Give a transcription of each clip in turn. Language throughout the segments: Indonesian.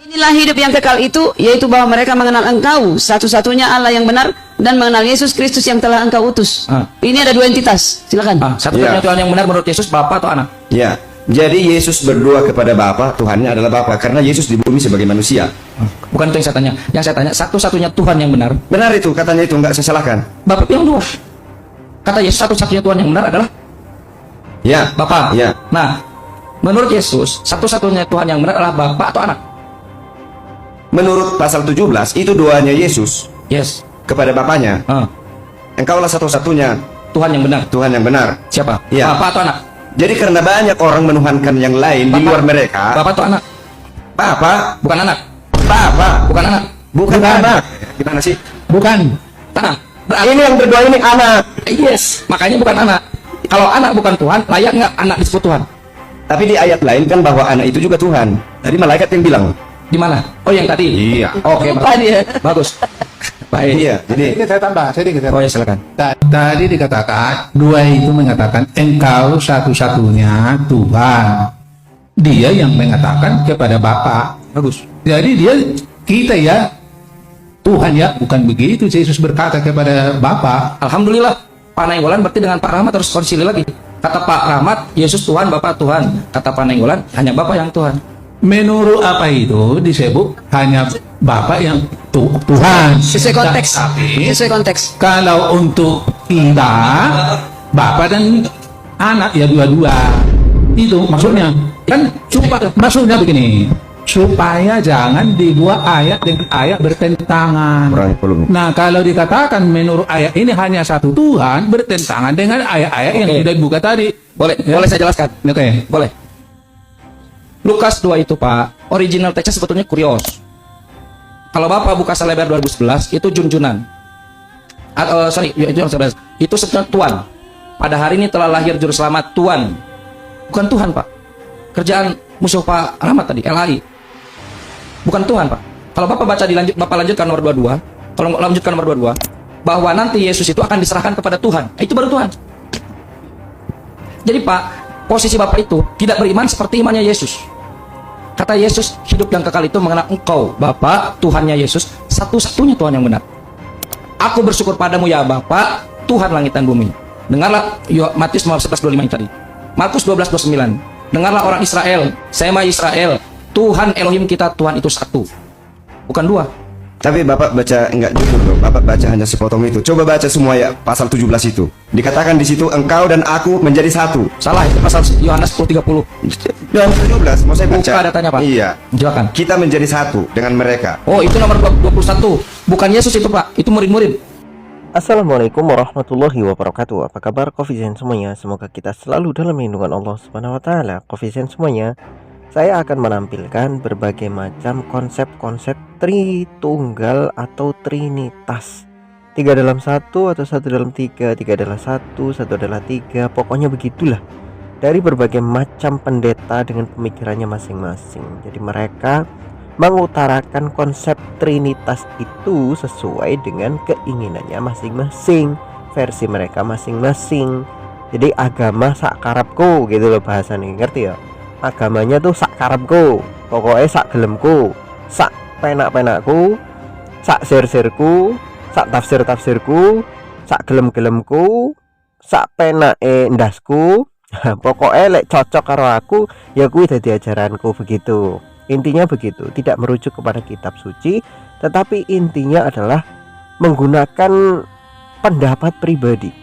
Inilah hidup yang kekal itu, yaitu bahwa mereka mengenal Engkau, satu-satunya Allah yang benar, dan mengenal Yesus Kristus yang telah Engkau utus. Ini ada dua entitas, silakan. Satu-satunya Tuhan yang benar menurut Yesus, Bapa atau Anak? Ya, jadi Yesus berdoa kepada Bapa, Tuhannya adalah Bapa, karena Yesus di bumi sebagai manusia. Bukan itu yang saya tanya. Yang saya tanya, satu-satunya Tuhan yang benar. Benar itu, katanya itu, nggak saya salahkan. Bapak bilang dua. Kata Yesus satu-satunya Tuhan yang benar adalah Ya, Bapa. ya. Nah, menurut Yesus, satu-satunya Tuhan yang benar adalah Bapa atau Anak? Menurut pasal 17, itu doanya Yesus Yes. kepada Bapaknya. Engkaulah satu-satunya Tuhan yang benar. Tuhan yang benar. Siapa? Ya. Bapa atau Anak? Jadi karena banyak orang menuhankan yang lain di luar mereka. Bapa atau Anak? Bapa, Bukan Anak. Bapa, Bukan Anak. bukan anak. Gimana sih? Bukan. Anak. Berarti Ini yang berdoa ini anak. yes. Makanya bukan Anak. Kalau Anak bukan Tuhan, layak nggak Anak disebut Tuhan? Tapi di ayat lain kan bahwa anak itu juga Tuhan. Tadi malaikat yang bilang. Di mana? Oh, yang tadi. Iya. Oke, Lupa dia. bagus. Baik. Iya, jadi Sedikit saya tambah, sedikit saya Oh ya, silakan. Tadi dikatakan, dua itu mengatakan engkau satu-satunya Tuhan. Dia yang mengatakan kepada Bapa. Bagus. Jadi dia, kita ya, Tuhan ya, bukan begitu Yesus berkata kepada Bapa. Alhamdulillah. Pak Nainggolan berarti dengan Pak Rahmat harus konsili lagi. Kata Pak Rahmat, Yesus Tuhan, Bapa Tuhan. Kata Pak Nainggolan, hanya Bapa yang Tuhan. Menurut apa itu disebut hanya Bapa yang Tuhan. Sesuai konteks. Tapi Sesuai konteks. kalau untuk kita, Bapa dan anak ya dua-dua. Itu maksudnya. Kan maksudnya begini. Supaya jangan dibuat ayat dengan ayat bertentangan. Kurang polemik. Nah, kalau dikatakan menurut ayat ini hanya satu Tuhan bertentangan dengan ayat-ayat yang Oke. sudah dibuka tadi. Boleh, Ya. boleh saya jelaskan. Oke. Boleh. Lukas 2 itu, Pak, original teksnya sebetulnya kurios. Kalau Bapak buka Selebar 2011, itu junjunan. Itu yang 11. Itu sebetulnya Tuhan. Pada hari ini telah lahir juru selamat Tuhan. Bukan Tuhan, Pak. Kerjaan musuh Pak Rahmat tadi, LHI. Bukan Tuhan, Pak. Kalau Bapak baca Bapak lanjutkan nomor 22, kalau lanjutkan nomor 22, bahwa nanti Yesus itu akan diserahkan kepada Tuhan. Itu baru Tuhan. Jadi, Pak, posisi Bapak itu tidak beriman seperti imannya Yesus. Kata Yesus, hidup yang kekal itu mengenal Engkau, Bapa, Tuhannya Yesus, satu-satunya Tuhan yang benar. Aku bersyukur padamu ya Bapa, Tuhan langit dan bumi. Dengarlah Matius 11:25 tadi. Markus 12:29. Dengarlah orang Israel, Sema Israel, Tuhan Elohim kita, Tuhan itu satu. Bukan dua. tapi Bapak baca enggak jujur loh. Bapak baca hanya sepotong itu. Coba baca semua ya pasal 17 itu. Dikatakan di situ engkau dan aku menjadi satu. Salah, itu pasal Yohanes 10:30. Dan 17 mau saya baca. Buka datanya, Pak. Iya. Silakan. Kita menjadi satu dengan mereka. Oh, itu nomor 21. Bukan Yesus itu, Pak. Itu murid-murid. Assalamualaikum warahmatullahi wabarakatuh. Apa kabar Coffeezen semuanya? Semoga kita selalu dalam lindungan Allah Subhanahu wa taala. Coffeezen semuanya, saya akan menampilkan berbagai macam konsep-konsep Tritunggal atau Trinitas. 3 dalam 1 atau 1 dalam 3, 3 adalah 1, 1 adalah 3. Pokoknya begitulah. Dari berbagai macam pendeta dengan pemikirannya masing-masing. Jadi mereka mengutarakan konsep Trinitas itu sesuai dengan keinginannya masing-masing, versi mereka masing-masing. Jadi agama sak karepku gitu loh bahasanya, ngerti ya? Agamanya tuh sak karepku, pokoknya sak gelemku, sak penak-penakku, sak sir-sirku, sak tafsir-tafsirku, sak gelem-gelemku, sak penake ndasku. Pokoknya lek cocok karo aku ya kuwi dadi ajaranku begitu. Intinya begitu, tidak merujuk kepada kitab suci, tetapi intinya adalah menggunakan pendapat pribadi.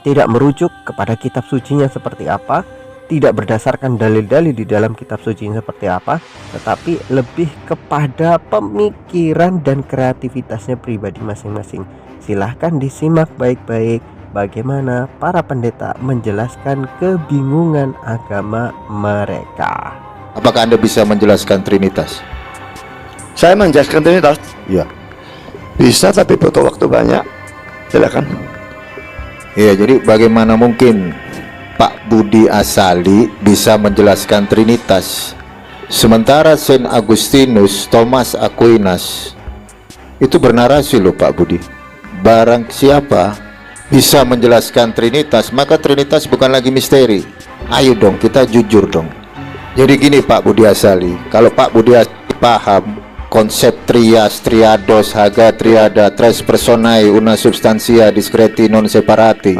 Tidak merujuk kepada kitab sucinya seperti apa, tidak berdasarkan dalil-dalil di dalam kitab suci seperti apa, tetapi lebih kepada pemikiran dan kreativitasnya pribadi masing-masing. Silahkan disimak baik-baik bagaimana para pendeta menjelaskan kebingungan agama mereka. Apakah Anda bisa menjelaskan Trinitas? Saya menjelaskan Trinitas Ya. bisa, tapi butuh waktu banyak. Silakan. Iya, jadi bagaimana mungkin Pak Budi Asali bisa menjelaskan Trinitas, sementara Saint Agustinus, Thomas Aquinas itu bernarasi loh Pak Budi. Barang siapa bisa menjelaskan Trinitas, maka Trinitas bukan lagi misteri. Ayo dong, kita jujur dong. Jadi gini Pak Budi Asali, kalau Pak Budi Asali paham konsep trias, triados, haga, triada, tres personae, una substantia, discreti, non separati.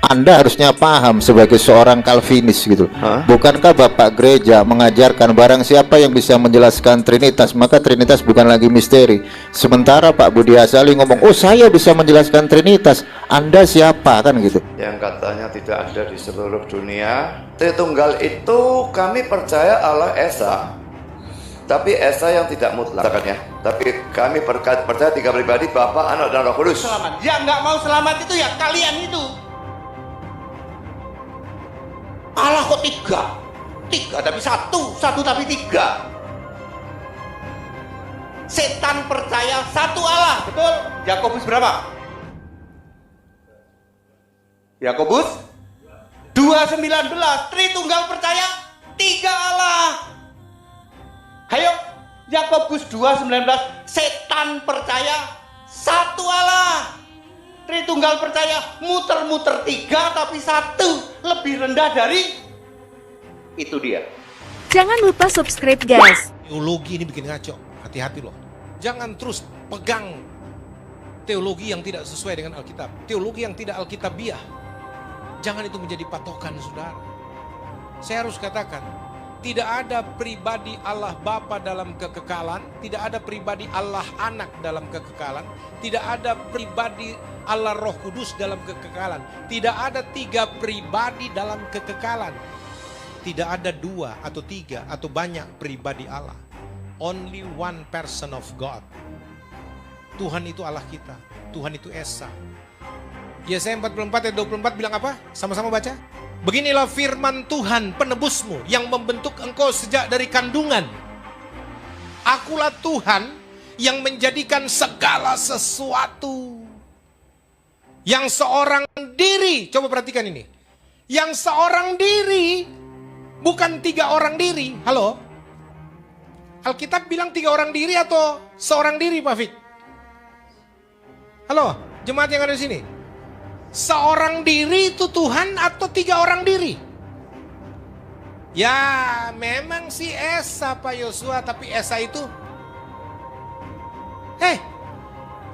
Anda harusnya paham sebagai seorang Calvinis gitu. Bukankah Bapak Gereja mengajarkan barang siapa yang bisa menjelaskan Trinitas, maka Trinitas bukan lagi misteri. Sementara Pak Budi Asali ngomong, oh saya bisa menjelaskan Trinitas, Anda siapa, kan gitu. Yang katanya tidak ada di seluruh dunia. Tritunggal itu kami percaya Allah Esa, tapi Esa yang tidak mutlak kan ya. Tapi kami percaya tiga pribadi, Bapa, Anak, dan Roh Kudus. Selamat. Yang nggak mau selamat itu ya kalian itu. Allah kok tiga? Tiga tapi satu, satu tapi tiga. Setan percaya satu Allah, betul? Yakobus berapa? Yakobus 2:19. Tritunggal percaya tiga Allah. Ayo, Yakobus 2:19. Setan percaya satu Allah. Tritunggal percaya muter-muter tiga tapi satu, lebih rendah dari itu dia. Jangan lupa subscribe guys. Teologi ini bikin ngaco, hati-hati loh. Jangan terus pegang teologi yang tidak sesuai dengan Alkitab, teologi yang tidak Alkitabiah. Jangan itu menjadi patokan saudara. Saya harus katakan, tidak ada pribadi Allah Bapa dalam kekekalan, tidak ada pribadi Allah Anak dalam kekekalan, tidak ada pribadi Allah Roh Kudus dalam kekekalan. Tidak ada tiga pribadi dalam kekekalan. Tidak ada dua atau tiga atau banyak pribadi Allah. Only one person of God. Tuhan itu Allah kita. Tuhan itu Esa. Yesaya 44 ayat 24 bilang apa? Sama-sama baca. Beginilah firman Tuhan penebusmu yang membentuk engkau sejak dari kandungan. Akulah Tuhan yang menjadikan segala sesuatu. Yang seorang diri, coba perhatikan ini. Yang seorang diri, bukan tiga orang diri. Halo? Alkitab bilang tiga orang diri atau seorang diri, Pak Fik? Halo, jemaat yang ada di sini. Seorang diri itu Tuhan atau tiga orang diri? Ya, memang si Esa, Pak Yosua, tapi Esa itu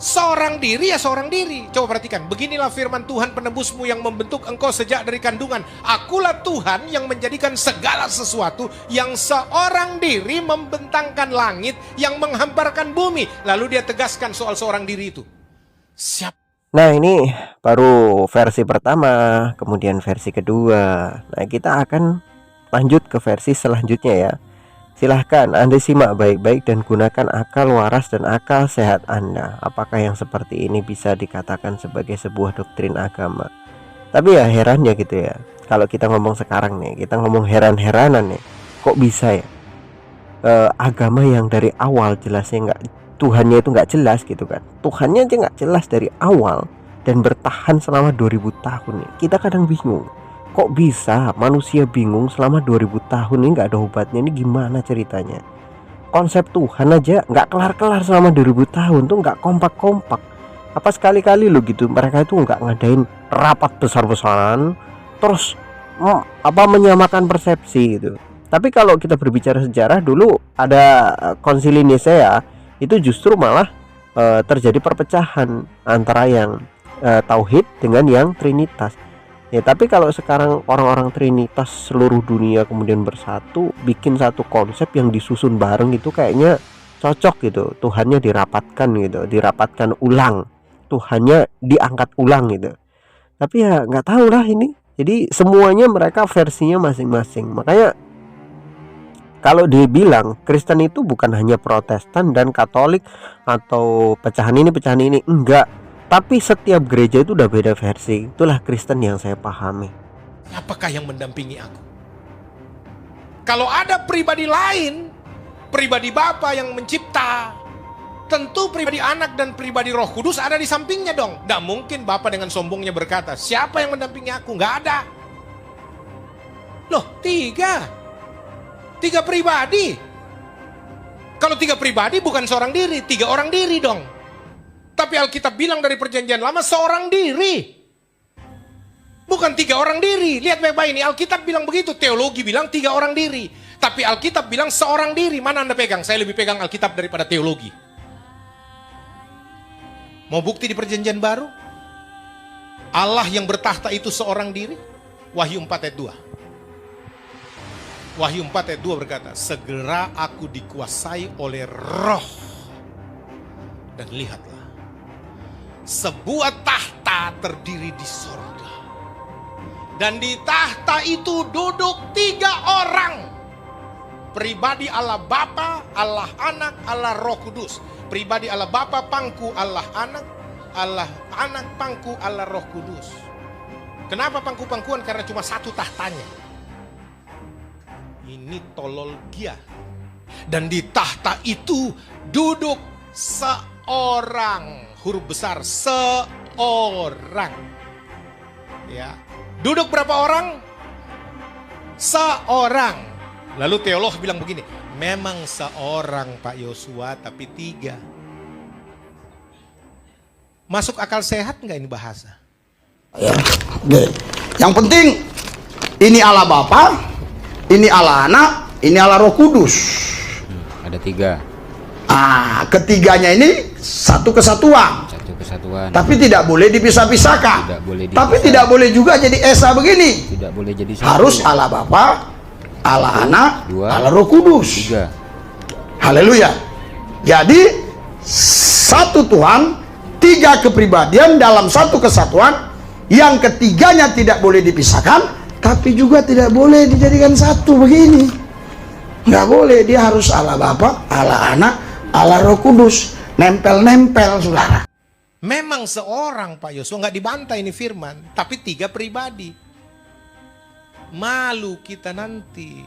seorang diri ya seorang diri. Coba perhatikan, beginilah firman Tuhan penebusmu yang membentuk engkau sejak dari kandungan. Akulah Tuhan yang menjadikan segala sesuatu, yang seorang diri membentangkan langit, yang menghamparkan bumi. Lalu dia tegaskan soal seorang diri itu. Siap. Nah, ini baru versi pertama, kemudian versi kedua. Nah, kita akan lanjut ke versi selanjutnya ya. Silahkan Anda simak baik-baik dan gunakan akal waras dan akal sehat Anda. Apakah yang seperti ini bisa dikatakan sebagai sebuah doktrin agama? Tapi ya heran ya gitu ya. Kalau kita ngomong sekarang nih, kita ngomong heran-heranan nih. Kok bisa ya? Agama yang dari awal jelasnya nggak, Tuhannya itu nggak jelas gitu kan. Tuhannya aja nggak jelas dari awal dan bertahan selama 2000 tahun nih. Kita kadang bingung. Kok bisa manusia bingung selama 2000 tahun ini nggak ada obatnya, ini gimana ceritanya? Konsep Tuhan aja nggak kelar-kelar selama 2000 tahun tuh, nggak kompak-kompak. Apa sekali-kali lo gitu mereka itu nggak ngadain rapat besar-besaran terus menyamakan persepsi gitu. Tapi kalau kita berbicara sejarah, dulu ada konsili Nisea, itu justru malah terjadi perpecahan antara yang tauhid dengan yang trinitas. Ya, tapi kalau sekarang orang-orang Trinitas seluruh dunia kemudian bersatu, bikin satu konsep yang disusun bareng, itu kayaknya cocok gitu. Tuhannya dirapatkan gitu, dirapatkan ulang, Tuhannya diangkat ulang gitu. Tapi ya nggak tahu lah ini. Jadi semuanya mereka versinya masing-masing. Makanya kalau dia bilang Kristen itu bukan hanya Protestan dan Katolik atau pecahan ini, enggak. Tapi setiap gereja itu udah beda versi. Itulah Kristen yang saya pahami. Apakah yang mendampingi aku? Kalau ada pribadi lain, pribadi Bapa yang mencipta, tentu pribadi Anak dan pribadi Roh Kudus ada di sampingnya dong. Nggak mungkin Bapa dengan sombongnya berkata, siapa yang mendampingi aku? Nggak ada. Loh, tiga pribadi. Kalau tiga pribadi bukan seorang diri, tiga orang diri dong. Tapi Alkitab bilang dari perjanjian lama seorang diri, bukan tiga orang diri. Lihat baik-baik ini, Alkitab bilang begitu, teologi bilang tiga orang diri. Tapi Alkitab bilang seorang diri. Mana Anda pegang? Saya lebih pegang Alkitab daripada teologi. Mau bukti di perjanjian baru? Allah yang bertahta itu seorang diri. Wahyu 4 ayat 2. Wahyu 4 ayat 2 berkata, segera aku dikuasai oleh roh. Dan lihatlah, sebuah tahta terdiri di sorga. Dan di tahta itu duduk 3 orang. Pribadi Allah Bapa, Allah Anak, Allah Roh Kudus. Pribadi Allah Bapa, pangku Allah Anak, Allah Anak, pangku Allah Roh Kudus. Kenapa pangku-pangkuan? Karena cuma satu tahtanya. Ini tololgia. Dan di tahta itu duduk seorang, huruf besar, seorang. Ya. Duduk berapa orang? Seorang. Lalu teolog bilang begini, memang seorang Pak Yosua tapi 3. Masuk akal sehat nggak ini bahasa? Ya, oke. Yang penting ini Allah Bapa, ini Allah Anak, ini Allah Roh Kudus. Ada 3. Ketiganya ini satu kesatuan. Satu kesatuan. Tapi tidak boleh dipisah-pisahkan. Tidak boleh dipisah. Tapi tidak boleh juga jadi esa begini. Tidak boleh jadi satu. Harus Allah Bapa, Allah Anak, 2, Allah Roh Kudus. 3. Haleluya. Jadi satu Tuhan, 3 kepribadian dalam satu kesatuan. Yang ketiganya tidak boleh dipisahkan, tapi juga tidak boleh dijadikan satu begini. Nggak boleh, dia harus Allah Bapa, Allah Anak, Allah Roh Kudus. Nempel-nempel, saudara. Memang seorang Pak Yosua, nggak dibantah ini firman, tapi 3 pribadi. Malu kita nanti